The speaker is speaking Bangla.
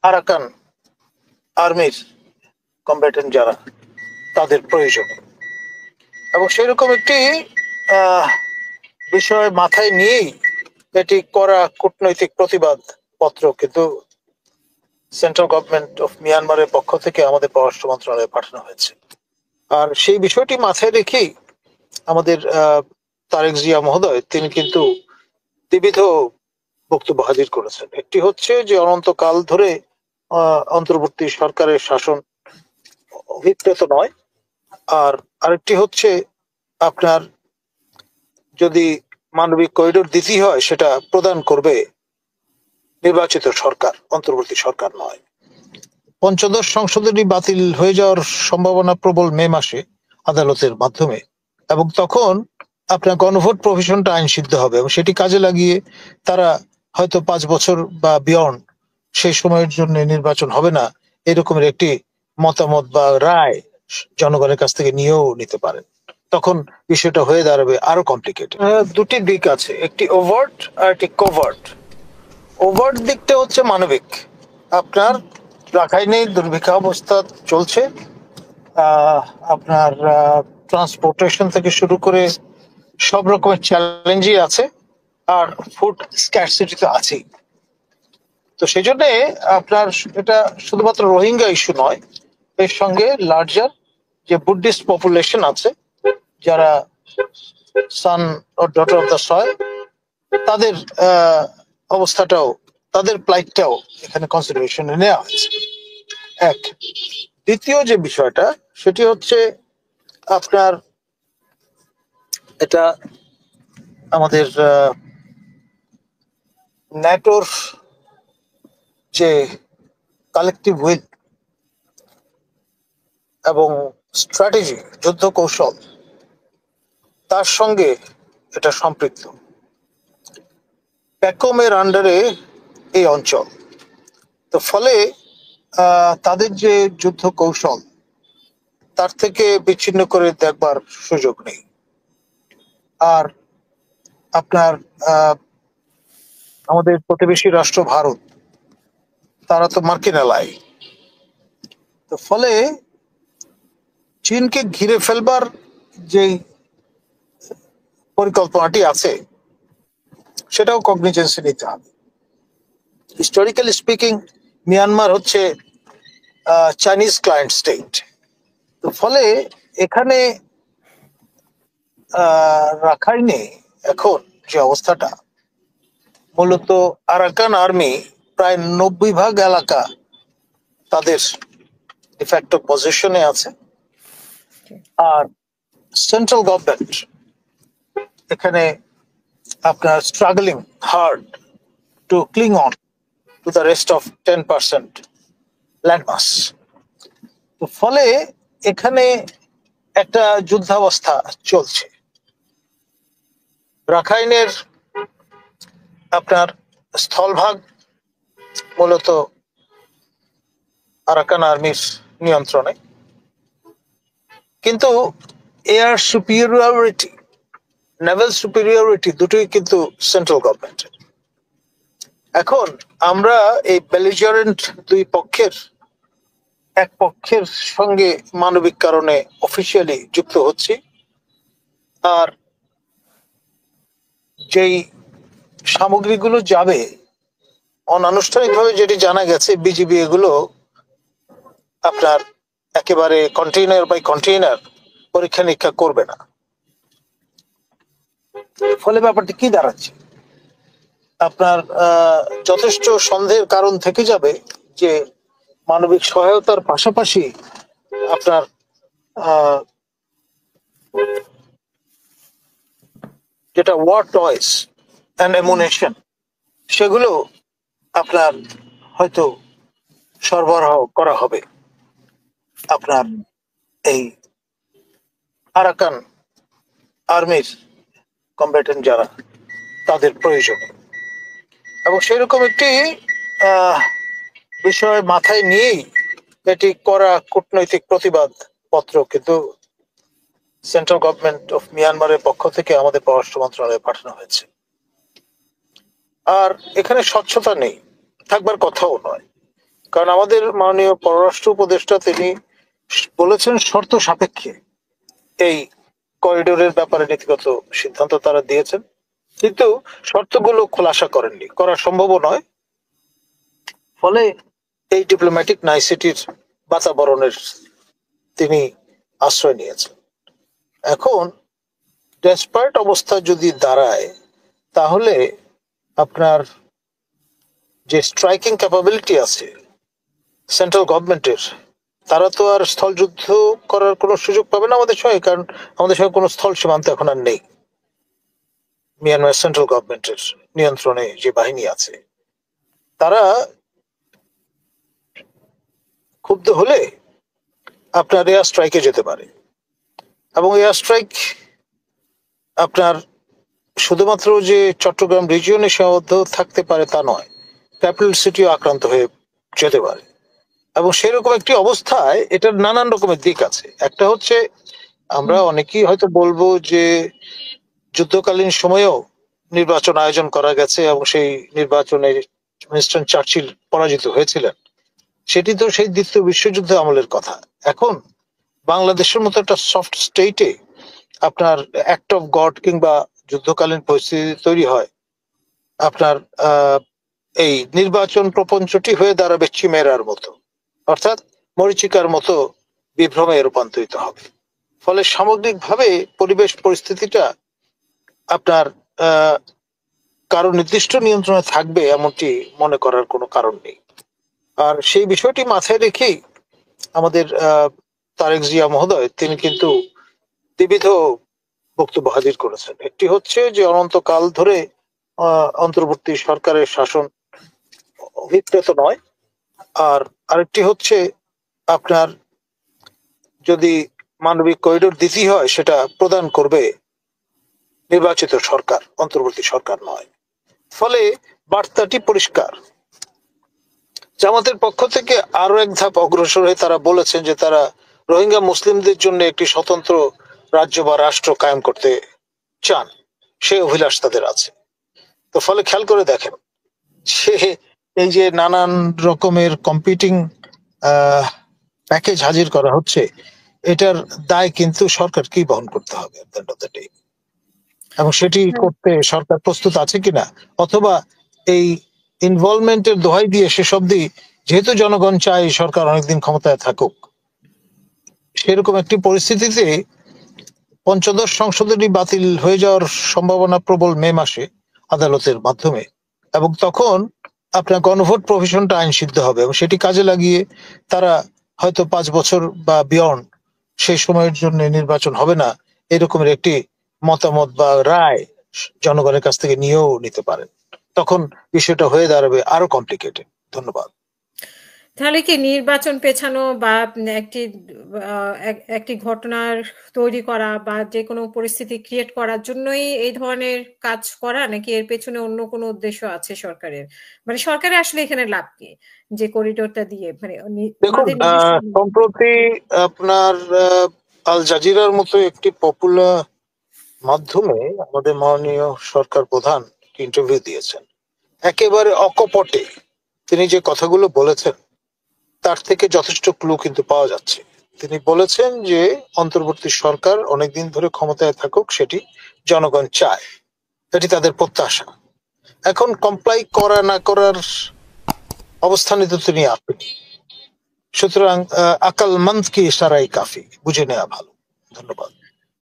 আরাকান আর্মির কমব্যাটেন্ট যারা তাদের প্রয়োজন, এবং সেরকম একটি বিষয় মাথায় নিয়েই এটি করা কূটনৈতিক প্রতিবাদ পত্র কিন্তু সেন্ট্রাল গভর্নমেন্ট অফ মিয়ানমারের পক্ষ থেকে আমাদের পররাষ্ট্র মন্ত্রণালয়ে পাঠানো হয়েছে। আর সেই বিষয়টি মাথায় রেখেই আমাদের তারেক জিয়া মহোদয় তিনি কিন্তু বিবিধ বক্তব্য হাজির করেছেন। একটি হচ্ছে যে অনন্তকাল ধরে অন্তর্বর্তী সরকারের শাসন অভিপ্রেত নয়, আর আরেকটি হচ্ছে আপনার যদি মানবিক করিডোর দিতেই হয় সেটা প্রদান করবে নির্বাচিত সরকার, অন্তর্বর্তী সরকার নয়। পঞ্চদশ সংশোধনী বাতিল হয়ে যাওয়ার সম্ভাবনা প্রবল মে মাসে আদালতের মাধ্যমে, এবং তখন আপনার গণভোট প্রভিশনটা আইন সিদ্ধ হবে এবং সেটি কাজে লাগিয়ে তারা হয়তো 5 বছর বা বিয়ন্ড সেই সময়ের জন্য নির্বাচন হবে না এরকমের একটি মতামত বা রায় জনগণের কাছ থেকে নিয়েও নিতে পারেন। তখন বিষয়টা হয়ে দাঁড়াবে আরো কমপ্লিকেটেড। দুটি দিক আছে, একটি ওভার্ট আর একটি কোভার্ট। ওভার্ট দিকটা হচ্ছে মানবিক, আপনার রাখাইনে দুর্ভিক্ষ অবস্থা চলছে, আপনার ট্রান্সপোর্টেশন থেকে শুরু করে সব রকমের চ্যালেঞ্জই আছে, আর ফুড স্ক্যারসিটি তো আছেই। তো সেই জন্য আপনার এটা শুধুমাত্র রোহিঙ্গা ইস্যু নয়, এর সঙ্গে লার্জার যে বুদ্ধিস্ট পপুলেশন আছে যারা সান ও ডটার অফ দ্য সয়েল, তাদের অবস্থাটাও, তাদের প্লাইটটাও এখানে কনসিডারেশনে নেওয়া হয়েছে। এক, দ্বিতীয় যে বিষয়টা সেটি হচ্ছে আপনার এটা আমাদের ন্যাটোর যে কালেকটিভ উইল এবং স্ট্র্যাটেজি, যুদ্ধ কৌশল, তার সঙ্গে এটা সম্পৃক্ত। প্যাকোমের আন্ডারে এই অঞ্চল, তো ফলে তাদের যে যুদ্ধ কৌশল তার থেকে বিচ্ছিন্ন করে দেখবার সুযোগ নেই। আর আপনার আমাদের প্রতিবেশী রাষ্ট্র ভারত, তারা তো মার্কিন এলাই, তো ফলে চীনকে ঘিরে ফেলবার যে পরিকল্পনাটি আছে সেটাও কগনিজেন্সে নিতে হবে। হিস্টোরিক্যালি স্পিকিং মিয়ানমার হচ্ছে চাইনিজ ক্লায়েন্ট স্টেট, তো ফলে এখানে রাখাইনে এখন যে অবস্থাটা, মূলত আরাকান আর্মি প্রায় 90% এলাকা তাদের ডিফ্যাক্টো পজিশনে আছে, আর সেন্ট্রাল গভর্নমেন্ট এখানে আপনার struggling hard to cling on to the rest of 10% landmass. তো ফলে এখানে একটা যুদ্ধাবস্থা চলছে। রাখাইনের আপনার স্থলভাগ মূলত আরাকান আর্মির নিয়ন্ত্রণে, কিন্তু এয়ার সুপিরিয়রিটি, নেভাল সুপিরিয়রিটি দুটোই কিন্তু সেন্ট্রাল গভর্নমেন্টের। এখন আমরা এই বেলিজারেন্ট দুই পক্ষের এক পক্ষের সঙ্গে মানবিক কারণে অফিসিয়ালি যুক্ত হচ্ছি, আর যেই সামগ্রীগুলো যাবে অনানুষ্ঠানিকভাবে যেটি জানা গেছে, বিজিবি এগুলো আপনার একেবারে কন্টেইনার বাই কন্টেইনার পরীক্ষা নিরীক্ষা করবে না। ফলে ব্যাপারটি কি দাঁড়াচ্ছে, আপনার যথেষ্ট সন্দেহের কারণ থেকে যাবে যে মানবিক সহায়তার পাশাপাশি আপনার যেটা ওয়ার টয়েস অ্যান্ড অ্যামুনেশন সেগুলো আপনার হয়তো সরবরাহ করা হবে আপনার এই আরাকান আর্মির কমব্যাটেন্ট যারা তাদের প্রয়োজন, এবং সেরকম একটি বিষয় মাথায় নিয়েই এটি করা কূটনৈতিক প্রতিবাদ পত্র কিন্তু সেন্ট্রাল গভর্নমেন্ট অফ মিয়ানমারের পক্ষ থেকে আমাদের পররাষ্ট্র মন্ত্রণালয়ে পাঠানো হয়েছে। আর এখানে স্বচ্ছতা নেই, থাকবার কথাও নয়, কারণ আমাদের মাননীয় পররাষ্ট্র উপদেষ্টা তিনি বলেছেন শর্ত সাপেক্ষে এই করিডোরের ব্যাপারে নীতিগত সিদ্ধান্ত তারা দিয়েছেন, কিন্তু শর্তগুলো খোলাসা করেননি, করা সম্ভব নয়। ফলে এই ডিপ্লোম্যাটিক নাইসিটির বাতাবরণের তিনি আশ্রয় নিয়েছেন। এখন ডেসপারেট অবস্থা যদি দাঁড়ায়, তাহলে আপনার যে স্ট্রাইকিং ক্যাপাবিলিটি আছে সেন্ট্রাল গভর্নমেন্টের, তারা তো আর স্থল যুদ্ধ করার কোনো সুযোগ পাবে না আমাদের সঙ্গে, কারণ আমাদের সঙ্গে কোনো স্থল সীমান্ত এখন আর নেই। মিয়ানমার সেন্ট্রাল গভর্নমেন্টের নিয়ন্ত্রণে যে বাহিনী আছে, তারা ক্ষুব্ধ হলে আপনার এয়ার স্ট্রাইকে যেতে পারে, এবং এয়ার স্ট্রাইক আপনার শুধুমাত্র যে চট্টগ্রাম রিজিয়নে সীমাবদ্ধ থাকতে পারে তা নয়, ক্যাপিটাল সিটিও আক্রান্ত হয়ে যেতে পারে। এবং সেরকম একটি অবস্থায় এটার নানান রকমের দিক আছে। একটা হচ্ছে, আমরা অনেকেই হয়তো বলবো যে যুদ্ধকালীন সময়েও নির্বাচন আয়োজন করা গেছে এবং সেই নির্বাচনে উইনস্টন চার্চিল পরাজিত হয়েছিলেন, সেটি তো সেই দ্বিতীয় বিশ্বযুদ্ধ আমলের কথা। এখন বাংলাদেশের মতো একটা সফট স্টেটে আপনার অ্যাক্ট অফ গড কিংবা যুদ্ধকালীন পরিস্থিতি তৈরি হয়, আপনার এই নির্বাচন প্রপঞ্চটি হয়ে দাঁড়াবে চিমেরার মতো, অর্থাৎ মরিচিকার মতো বিভ্রমে রূপান্তরিত হবে। ফলে সামগ্রিকভাবে পরিবেশ পরিস্থিতিটা আপনার কারো নির্দিষ্ট নিয়ন্ত্রণে থাকবে এমনটি মনে করার কোনো কারণ নেই। আর সেই বিষয়টি মাথায় রেখেই আমাদের তারেক জিয়া মহোদয় তিনি কিন্তু বিবিধ বক্তব্য হাজির করেছেন। একটি হচ্ছে যে অনন্তকাল ধরে অন্তর্বর্তী সরকারের শাসন অভিপ্রেত নয়, আর আরেকটি হচ্ছে আপনার যদি মানবিক করিডোর দিতেই হয় সেটা প্রদান করবে নির্বাচিত সরকার, অন্তর্বর্তী সরকার নয়। ফলে বার্তাটি পরিষ্কার। জামাতের পক্ষ থেকে আরো এক ধাপ অগ্রসর হয়ে তারা বলেছেন যে তারা রোহিঙ্গা মুসলিমদের জন্য একটি স্বতন্ত্র রাজ্য বা রাষ্ট্র কায়েম করতে চান, সে অভিলাষ তাদের আছে। তো ফলে খেয়াল করে দেখেন, সে এই যে নানান রকমের কম্পিটিং প্যাকেজ হাজির করা হচ্ছে, এটার দায় কিন্তু সরকারকেই বহন করতে হবে at the end of the day। এবং সেটি করতে সরকার প্রস্তুত আছে কিনা, অথবা এই ইনভলভমেন্টের দোহাই দিয়ে শেষ অব্দি যেহেতু জনগণ চায় সরকার অনেকদিন ক্ষমতায় থাকুক, সেরকম একটি পরিস্থিতিতে পঞ্চদশ সংশোধনী বাতিল হয়ে যাওয়ার সম্ভাবনা প্রবল মে মাসে আদালতের মাধ্যমে, এবং তখন আপনার গণভোট প্রভিশনটা আইন সিদ্ধ হবে এবং সেটি কাজে লাগিয়ে তারা হয়তো 5 বছর বা বিয়ন্ড সেই সময়ের জন্য নির্বাচন হবে না এরকমের একটি মতামত বা রায় জনগণের কাছ থেকে নিয়েও নিতে পারেন। তখন বিষয়টা হয়ে দাঁড়াবে আরো কমপ্লিকেটেড। ধন্যবাদ। তাহলে কি নির্বাচন পেছানো বা একটি ঘটনার তৈরি করা বা যে কোনো পরিস্থিতি ক্রিয়েট করার জন্যই এই ধরনের কাজ করা, নাকি এর পেছনে অন্য কোনো উদ্দেশ্য আছে সরকারের? মানে সরকারের আসলে এখানে লাভ কি যে করিডোরটা দিয়ে? মানে দেখুন, সম্প্রতি আপনার আল জাজিরার মতো একটি পপুলার মাধ্যমে আমাদের মাননীয় সরকার প্রধান ইন্টারভিউ দিয়েছেন। একেবারে অকপটে তিনি যে কথাগুলো বলেছেন তার থেকে যথেষ্ট ক্লু কিন্তু পাওয়া যাচ্ছে। তিনি বলেছেন যে অন্তর্বর্তী সরকার অনেকদিন ধরে ক্ষমতায় থাকুক, সেটি জনগণ চায়, এটি তাদের প্রত্যাশা। এখন কমপ্লাই করা না করার অবস্থানে তো তিনি আপনি, সুতরাং আকাল মন্দ কি ইশারাই কাফি, বুঝে নেওয়া ভালো। ধন্যবাদ।